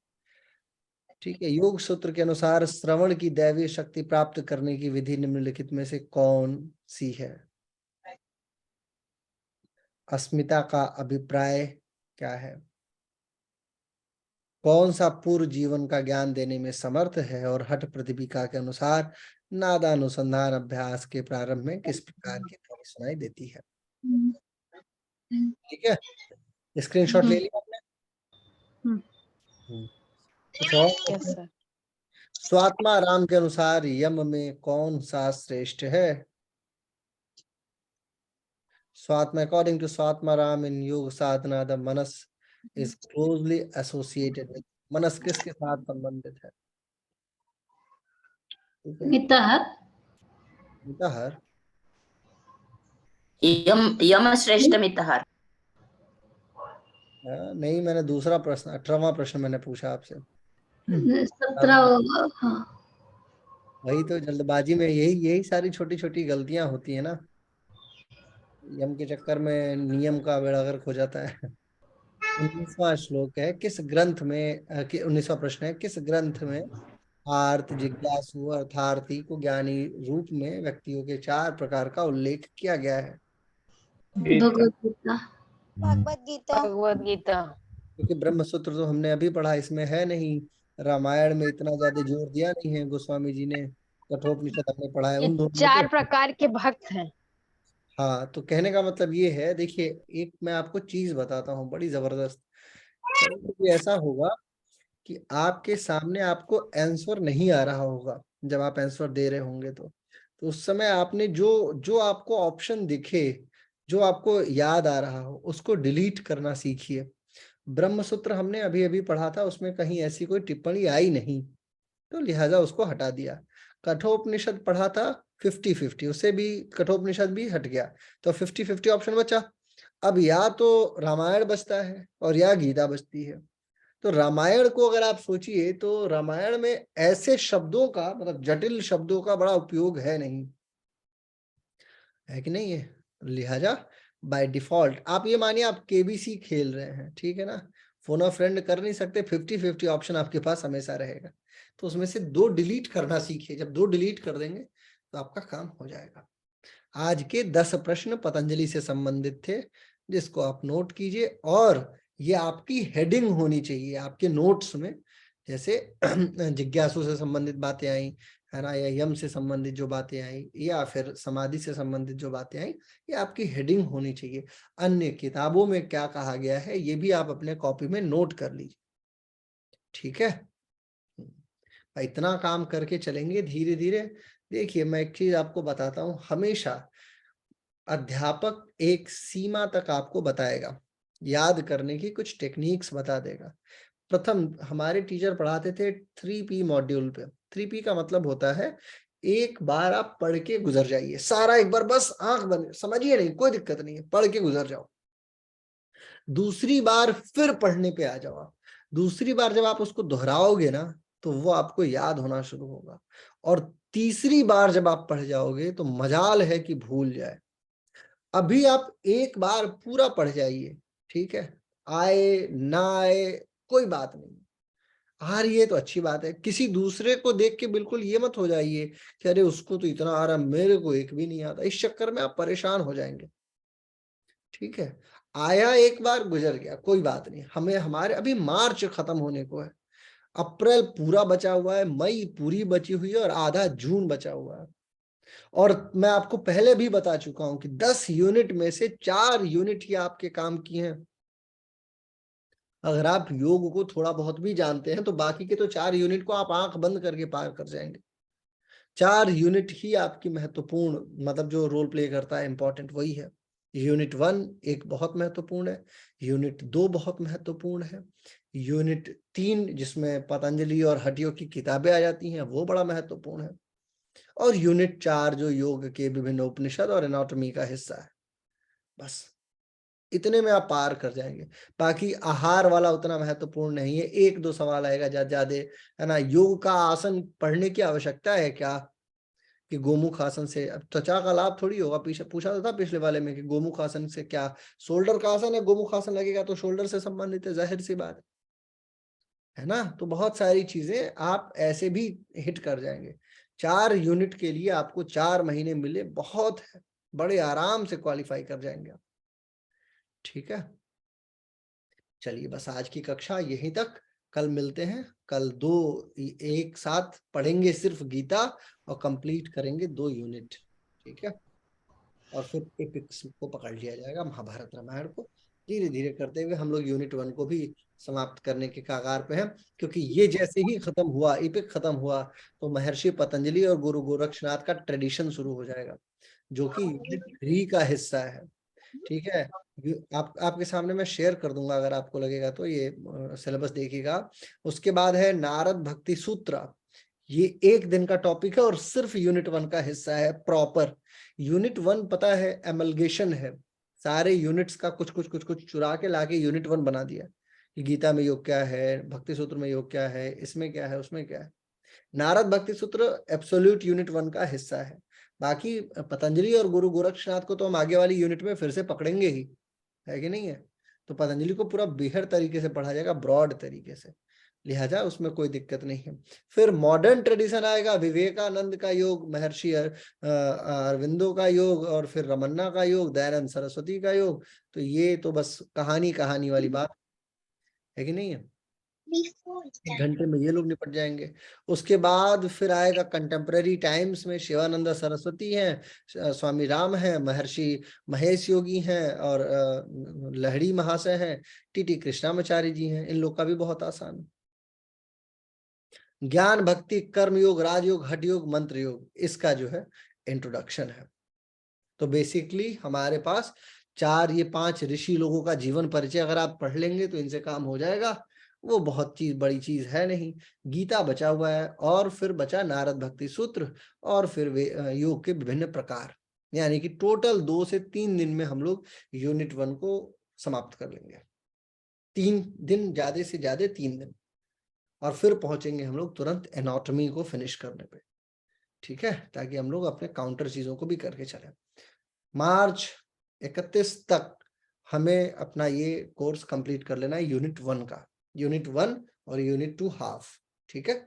ठीक है, योग सूत्र के अनुसार श्रवण की दैवीय शक्ति प्राप्त करने की विधि निम्नलिखित में से कौन सी है। अस्मिता का अभिप्राय क्या है। कौन सा पूर्व जीवन का ज्ञान देने में समर्थ है और हठ प्रतिपिका के अनुसार नादानुसंधान अभ्यास के प्रारंभ में किस प्रकार की ध्वनि सुनाई देती है। ठीक है, स्क्रीनशॉट ले लिया आपने। कुछ और। Yes sir. स्वात्मा राम के अनुसार यम में कौन सा श्रेष्ठ है। स्वात्मा अकॉर्डिंग टू स्वात्मा राम इन योग साधना the Manas is closely associated with. मनस किसके साथ संबंधित है। मिताहर। मिताहर। यम श्रेष्ठ मिताहार। नहीं, मैंने दूसरा प्रश्न 18वां प्रश्न मैंने पूछा आपसे। 17। हाँ, वही तो जल्दबाजी में यही सारी छोटी छोटी गलतियां होती है ना। यम के चक्कर में नियम का बेड़ा गर्क हो जाता है। 19वां श्लोक है किस ग्रंथ में 19वां प्रश्न है किस ग्रंथ में आर्त जिज्ञासु अर्थार्थी को ज्ञानी रूप में व्यक्तियों के 4 प्रकार का उल्लेख किया गया है। भगवत गीता। भगवत गीता। भगवद गीता। क्योंकि ब्रह्म सूत्र तो हमने अभी पढ़ा, इसमें है नहीं। रामायण में इतना ज्यादा जोर दिया नहीं है गोस्वामी जी ने। कठोपनिषद हमने पढ़ा है, ये उन दोनों में 4 तो। प्रकार के भक्त हैं। हाँ, तो कहने का मतलब ये है, देखिए एक मैं आपको चीज बताता हूँ बड़ी जबरदस्त। कभी ऐसा होगा कि आपके सामने आपको आंसर नहीं आ रहा होगा जब आप आंसर दे रहे होंगे, तो उस समय आपने जो जो आपको ऑप्शन दिखे, जो आपको याद आ रहा हो, उसको डिलीट करना सीखिए। ब्रह्मसूत्र हमने अभी अभी पढ़ा था, उसमें कहीं ऐसी कोई टिप्पणी आई नहीं, तो लिहाजा उसको हटा दिया। कठोपनिषद पढ़ा था 50-50, उससे भी कठोपनिषद भी हट गया, तो 50-50 ऑप्शन बचा। अब या तो रामायण बचता है और या गीता बचती है। तो रामायण को अगर आप सोचिए तो रामायण में ऐसे शब्दों का, मतलब जटिल शब्दों का बड़ा उपयोग है नहीं, है कि नहीं है। लिहाजा बाय डिफॉल्ट आप ये मानिए आप केबीसी खेल रहे हैं, ठीक है ना, फोन ऑफ फ्रेंड कर नहीं सकते, 50-50 ऑप्शन आपके पास हमेशा रहेगा, तो उसमें से 2 डिलीट करना सीखिए। जब 2 डिलीट कर देंगे तो आपका काम हो जाएगा। आज के 10 प्रश्न पतंजलि से संबंधित थे, जिसको आप नोट कीजिए, और ये आपकी हेडिंग होनी चाहिए आपके नोट्स में। जैसे जिज्ञासु से संबंधित बातें आई है ना, या यम से संबंधित जो बातें आई, या फिर समाधि से संबंधित जो बातें आई, ये आपकी हेडिंग होनी चाहिए। अन्य किताबों में क्या कहा गया है ये भी आप अपने कॉपी में नोट कर लीजिए, ठीक है। इतना काम करके चलेंगे धीरे धीरे। देखिए मैं एक चीज आपको बताता हूँ, हमेशा अध्यापक एक सीमा तक आपको बताएगा, याद करने की कुछ टेक्निक्स बता देगा। प्रथम हमारे टीचर पढ़ाते थे 3P मॉड्यूल पे। 3P का मतलब होता है एक बार आप पढ़ के गुजर जाइए, सारा एक बार बस आंख बंद समझिए, नहीं कोई दिक्कत नहीं है, पढ़ के गुजर जाओ। दूसरी बार फिर पढ़ने पे आ जाओ आप। दूसरी बार जब आप उसको दोहराओगे ना तो वो आपको याद होना शुरू होगा, और तीसरी बार जब आप पढ़ जाओगे तो मजाल है कि भूल जाए। अभी आप एक बार पूरा पढ़ जाइए, ठीक है, आए ना आए कोई बात नहीं, आ रही है तो अच्छी बात है। किसी दूसरे को देख के बिल्कुल ये मत हो जाइए कि अरे उसको तो इतना आ रहा, मेरे को एक भी नहीं आता, इस चक्कर में आप परेशान हो जाएंगे, ठीक है। आया एक बार गुजर गया कोई बात नहीं, हमें हमारे अभी मार्च खत्म होने को है, अप्रैल पूरा बचा हुआ है, मई पूरी बची हुई है, और आधा जून बचा हुआ है। और मैं आपको पहले भी बता चुका हूं कि 10 यूनिट में से 4 यूनिट ही आपके काम की हैं। अगर आप योग को थोड़ा बहुत भी जानते हैं तो बाकी के तो 4 यूनिट को आप आंख बंद करके पार कर जाएंगे। 4 यूनिट ही आपकी महत्वपूर्ण, मतलब जो रोल प्ले करता है इंपॉर्टेंट वही है। यूनिट 1 एक बहुत महत्वपूर्ण है, यूनिट 2 बहुत महत्वपूर्ण है, यूनिट 3 जिसमें पतंजलि और हटियो की किताबें आ जाती हैं वो बड़ा महत्वपूर्ण है, और यूनिट 4 जो योग के विभिन्न उपनिषद और एनाटॉमी का हिस्सा है। बस इतने में आप पार कर जाएंगे। बाकी आहार वाला उतना महत्वपूर्ण नहीं है, 1-2 सवाल आएगा ज्यादा, है ना। योग का आसन पढ़ने की आवश्यकता है क्या कि गोमुख आसन से अब त्वचा का लाभ थोड़ी होगा, पीछे पूछा तो था पिछले वाले में कि गोमुख आसन से क्या, शोल्डर का आसन है, गोमुख आसन लगेगा तो शोल्डर से संबंधित है, जाहिर सी बात है ना। तो बहुत सारी चीजें आप ऐसे भी हिट कर जाएंगे। 4 यूनिट के लिए आपको 4 महीने मिले, बहुत है, बड़े आराम से क्वालिफाई कर जाएंगे आप, ठीक है। चलिए बस आज की कक्षा यहीं तक, कल मिलते हैं। कल 2 एक साथ पढ़ेंगे सिर्फ गीता और कंप्लीट करेंगे 2 यूनिट, ठीक है। और फिर एपिक्स को पकड़ लिया जाएगा, महाभारत रामायण को धीरे धीरे करते हुए हम लोग यूनिट 1 को भी समाप्त करने के कागार पे हैं। क्योंकि ये जैसे ही खत्म हुआ, एपिक खत्म हुआ, तो महर्षि पतंजलि और गुरु गोरक्षनाथ का ट्रेडिशन शुरू हो जाएगा, जो कि यूनिट 3 का हिस्सा है, ठीक है। आपके सामने मैं शेयर कर दूंगा अगर आपको लगेगा तो, ये सिलेबस देखिएगा। उसके बाद है नारद भक्ति सूत्र, ये 1 दिन का टॉपिक है और सिर्फ यूनिट 1 का हिस्सा है प्रॉपर। यूनिट 1 पता है एमलगेशन है, सारे यूनिट्स का कुछ कुछ कुछ कुछ चुरा के लाके यूनिट 1 बना दिया कि गीता में योग क्या है, भक्ति सूत्र में योग क्या है, इसमें क्या है, उसमें क्या है। नारद भक्ति सूत्र एब्सोल्यूट यूनिट 1 का हिस्सा है। बाकी पतंजलि और गुरु गोरक्षनाथ को तो हम आगे वाली यूनिट में फिर से पकड़ेंगे ही, है कि नहीं है। तो पतंजलि को पूरा बेहतर तरीके से पढ़ा जाएगा, ब्रॉड तरीके से, लिहाजा उसमें कोई दिक्कत नहीं है। फिर मॉडर्न ट्रेडिशन आएगा, विवेकानंद का योग, महर्षि अरविंदो का योग, और फिर रमन्ना का योग, दयानंद सरस्वती का योग। तो ये तो बस कहानी वाली बात है कि नहीं है। 1 घंटे में ये लोग निपट जाएंगे। उसके बाद फिर आएगा कंटेम्पररी टाइम्स में शिवानंद सरस्वती हैं, स्वामी राम हैं, महर्षि महेश योगी हैं और लहड़ी महाशय हैं, टीटी कृष्णामाचार्य जी हैं। इन लोग का भी बहुत आसान। ज्ञान भक्ति कर्म योग राजयोग हठ योग मंत्र योग, इसका जो है इंट्रोडक्शन है। तो बेसिकली हमारे पास 4 ये 5 ऋषि लोगों का जीवन परिचय अगर आप पढ़ लेंगे तो इनसे काम हो जाएगा। वो बहुत बड़ी चीज है नहीं। गीता बचा हुआ है और फिर बचा नारद भक्ति सूत्र और फिर योग के विभिन्न प्रकार, यानी कि टोटल 2 से 3 दिन में हम लोग यूनिट 1 को समाप्त कर लेंगे। 3 दिन, ज्यादा से ज्यादा 3 दिन, और फिर पहुंचेंगे हम लोग तुरंत एनाटॉमी को फिनिश करने पे। ठीक है, ताकि हम लोग अपने काउंटर चीजों को भी करके चलें। मार्च 31 तक हमें अपना ये कोर्स कंप्लीट कर लेना है यूनिट 1 का, यूनिट 1 और यूनिट 2 हाफ। ठीक है,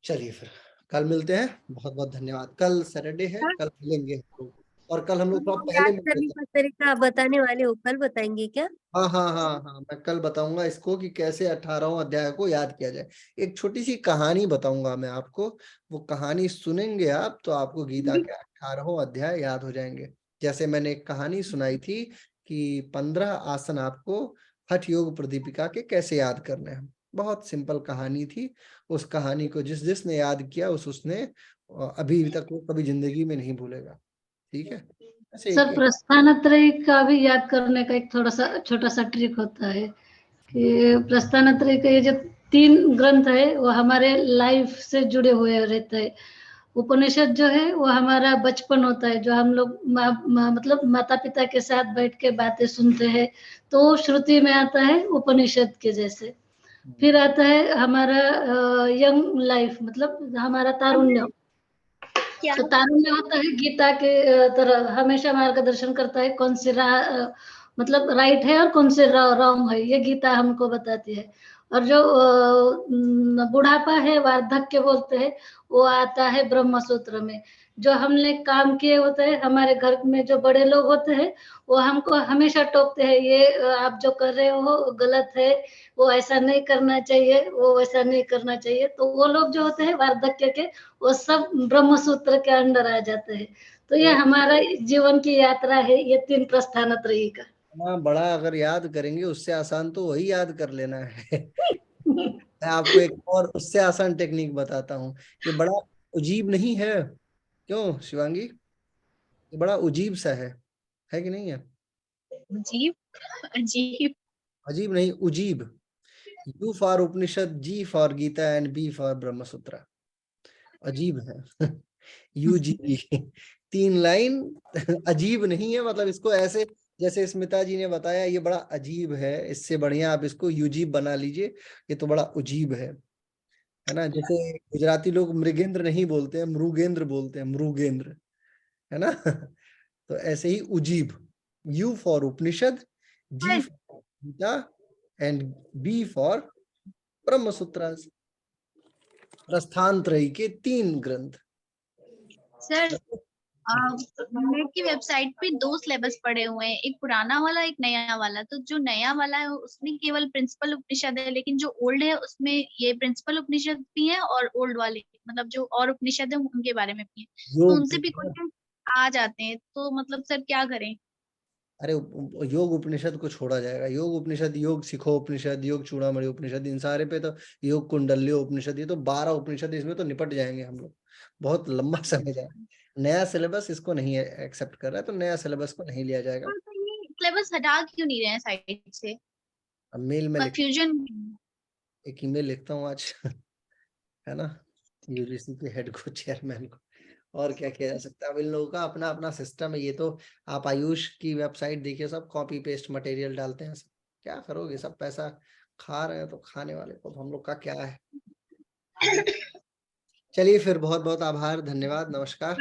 चलिए फिर कल मिलते हैं। बहुत बहुत धन्यवाद। कल सैटरडे है, कल मिलेंगे हम लोग, और कल हम लोग थोड़ा पहले याद करने का तरीका बताने वाले हो, कल बताएंगे क्या? हाँ, मैं कल बताऊंगा इसको कि कैसे 18वां अध्याय को याद किया जाए। एक छोटी सी कहानी बताऊंगा मैं आपको, वो कहानी सुनेंगे आप तो आपको गीता के 18वां अध्याय याद हो जाएंगे। जैसे मैंने एक कहानी सुनाई थी कि 15 आसन आपको हठ योग प्रदीपिका के कैसे याद करने हैं। बहुत सिंपल कहानी थी। उस कहानी को जिसने याद किया उसने अभी तक वो कभी जिंदगी में नहीं भूलेगा। ठीक है, सर प्रस्थानत्रयी का भी याद करने का एक थोड़ा सा छोटा सा ट्रिक होता है कि प्रस्थानत्रयी के ये जो 3 ग्रंथ है वो हमारे लाइफ से जुड़े हुए रहते हैं। उपनिषद जो है वो हमारा बचपन होता है, जो हम लोग मतलब माता पिता के साथ बैठ के बातें सुनते हैं, तो श्रुति में आता है उपनिषद के जैसे। फिर आता है हमारा यंग लाइफ, मतलब हमारा तारुण्य। तो तारुण्य होता है गीता के तरह, हमेशा मार्गदर्शन करता है कौन से मतलब राइट है और कौन से रॉन्ग है, ये गीता हमको बताती है। और जो बुढ़ापा है, वार्धक्य बोलते हैं, वो आता है ब्रह्म सूत्र में। जो हमने काम किए होते हैं, हमारे घर में जो बड़े लोग होते हैं वो हमको हमेशा टोकते हैं, ये आप जो कर रहे हो गलत है, वो ऐसा नहीं करना चाहिए, वो वैसा नहीं करना चाहिए। तो वो लोग जो होते हैं वार्धक्य के, वो सब ब्रह्म सूत्र के अंडर आ जाते हैं। तो ये हमारा जीवन की यात्रा है, ये 3 प्रस्थानत्रयी का। बड़ा अगर याद करेंगे, उससे आसान तो वही याद कर लेना है। मैं आपको एक और उससे आसान टेक्निक बताता हूँ। ये बड़ा अजीब नहीं है, क्यों शिवांगी? ये बड़ा अजीब सा है कि नहीं है? अजीब अजीब अजीब नहीं, उजीब। U for Upanishad, G for Gita and B for Brahma Sutra. अजीब है। UGB 3 line. अजीब नहीं है, मतलब इसको ऐसे जैसे स्मिता जी ने बताया ये बड़ा अजीब है, इससे बढ़िया आप इसको युजीब बना लीजिए, ये तो बड़ा उजीब है ना। जैसे गुजराती लोग मृगेंद्र नहीं बोलते हैं, मृगेंद्र बोलते हैं, मृगेंद्र, है ना। तो ऐसे ही उजीब, U for Upanishad, G for Gita and B for Brahma Sutra. प्रस्थानत्रयी के 3 ग्रंथ। सर नेट की वेबसाइट पे 2 सिलेबस पड़े हुए हैं, एक पुराना वाला एक नया वाला। तो जो नया वाला है उसमें केवल प्रिंसिपल उपनिषद है, लेकिन जो ओल्ड है उसमें ये प्रिंसिपल उपनिषद भी है और ओल्ड वाले मतलब जो और उपनिषद है उनके बारे में भी है। तो उनसे भी क्वेश्चन आ जाते हैं, तो मतलब सर क्या करें? अरे योग उपनिषद को छोड़ा जाएगा। योग उपनिषद, योग सिखो उपनिषद, योग चूड़ामणि उपनिषद, इन सारे पे तो, योग कुंडल्य उपनिषद, ये तो 12 उपनिषद, इसमें तो निपट जाएंगे हम लोग। बहुत लंबा समय जाएगा। नया सिलेबस इसको नहीं एक्सेप्ट कर रहा है, तो नया सिलेबस को नहीं लिया जाएगा। सिलेबस हटा क्यों नहीं रहे हैं साइड से? अब मेल में कंफ्यूजन। एक ईमेल लिखता हूँ आज, है ना, यूजीसी के हेड को, चेयरमैन को। और क्या किया जा सकता है? अब इन लोगों का अपना अपना सिस्टम है। ये तो आप आयुष की वेबसाइट देखिए, सब कॉपी पेस्ट मटेरियल डालते हैं। सब क्या करोगे, सब पैसा खा रहे हैं, तो खाने वाले को हम लोग का क्या है। चलिए फिर, बहुत बहुत आभार, धन्यवाद, नमस्कार।